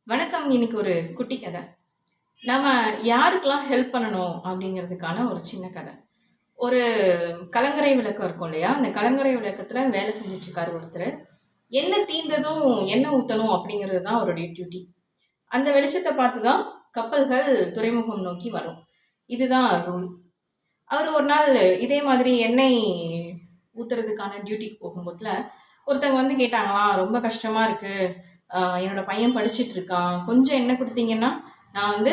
வணக்கம். இன்னைக்கு ஒரு குட்டி கதை. நம்ம யாருக்கெல்லாம் ஹெல்ப் பண்ணணும் அப்படிங்கிறதுக்கான ஒரு சின்ன கதை. ஒரு கலங்கரை விளக்கம் இருக்கும் இல்லையா? அந்த கலங்கரை விளக்கத்துல வேலை செஞ்சுட்டு இருக்காரு ஒருத்தர். எண்ணெய் தீர்ந்ததும் எண்ணெய் ஊற்றணும் அப்படிங்கிறது தான் அவருடைய டியூட்டி. அந்த வெளிச்சத்தை பார்த்து தான் கப்பல்கள் துறைமுகம் நோக்கி வரும். இதுதான் ரூல். அவர் ஒரு நாள் இதே மாதிரி எண்ணெய் ஊத்துறதுக்கான டியூட்டிக்கு போகும்போதுல ஒருத்தவங்க வந்து கேட்டாங்களாம், ரொம்ப கஷ்டமா இருக்கு, என்னோட பையன் படிச்சுட்டு இருக்கான், கொஞ்சம் எண்ணெய் கொடுத்தீங்கன்னா நான் வந்து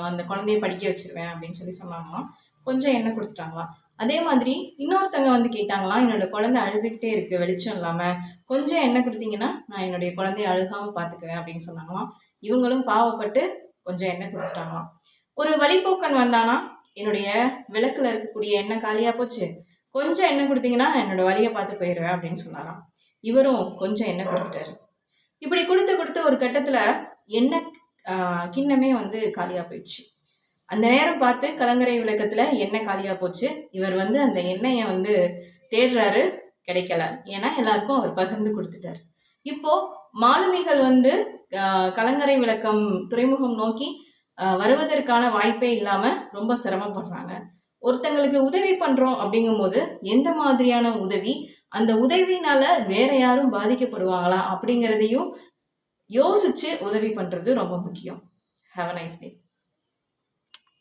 அந்த குழந்தைய படிக்க வச்சிருவேன் அப்படின்னு சொல்லி சொன்னாங்களாம். கொஞ்சம் எண்ணெய் கொடுத்துட்டாங்களாம். அதே மாதிரி இன்னொருத்தவங்க வந்து கேட்டாங்களாம், என்னோட குழந்தை அழுதுகிட்டே இருக்கு வெளிச்சம் இல்லாம, கொஞ்சம் எண்ணெய் கொடுத்தீங்கன்னா நான் என்னுடைய குழந்தைய அழுகாம பார்த்துக்குவேன் அப்படின்னு சொன்னாங்களாம். இவங்களும் பாவப்பட்டு கொஞ்சம் எண்ணெய் கொடுத்துட்டாங்களாம். ஒரு வழிப்போக்கன் வந்தானா, என்னுடைய விளக்குல இருக்கக்கூடிய எண்ணெய் காலியா போச்சு, கொஞ்சம் எண்ணெய் கொடுத்தீங்கன்னா என்னோட வழியை பார்த்து போயிடுவேன் அப்படின்னு சொன்னாராம். இவரும் கொஞ்சம் எண்ணெய் கொடுத்துட்டாரு. இப்படி கொடுத்து கொடுத்து ஒரு கட்டத்துல எண்ணெய் கிண்ணமே வந்து காலியா போயிடுச்சு. அந்த நேரம் பார்த்து கலங்கரை விளக்கத்துல எண்ணெய் காலியா போச்சு. இவர் வந்து அந்த எண்ணெயை வந்து தேடுறாரு, கிடைக்கல. ஏன்னா எல்லாருக்கும் அவர் பகிர்ந்து கொடுத்துட்டாரு. இப்போ மாலுமிகள் வந்து கலங்கரை விளக்கம் துறைமுகம் நோக்கி வருவதற்கான வாய்ப்பே இல்லாம ரொம்ப சிரமப்படுறாங்க. ஒருத்தங்களுக்கு உதவி பண்றோம் அப்படிங்கும்போது எந்த மாதிரியான உதவி, அந்த உதவினால வேற யாரும் பாதிக்கப்படுவாங்களா அப்படிங்கிறதையும் யோசிச்சு உதவி பண்றது ரொம்ப முக்கியம். Have a nice day.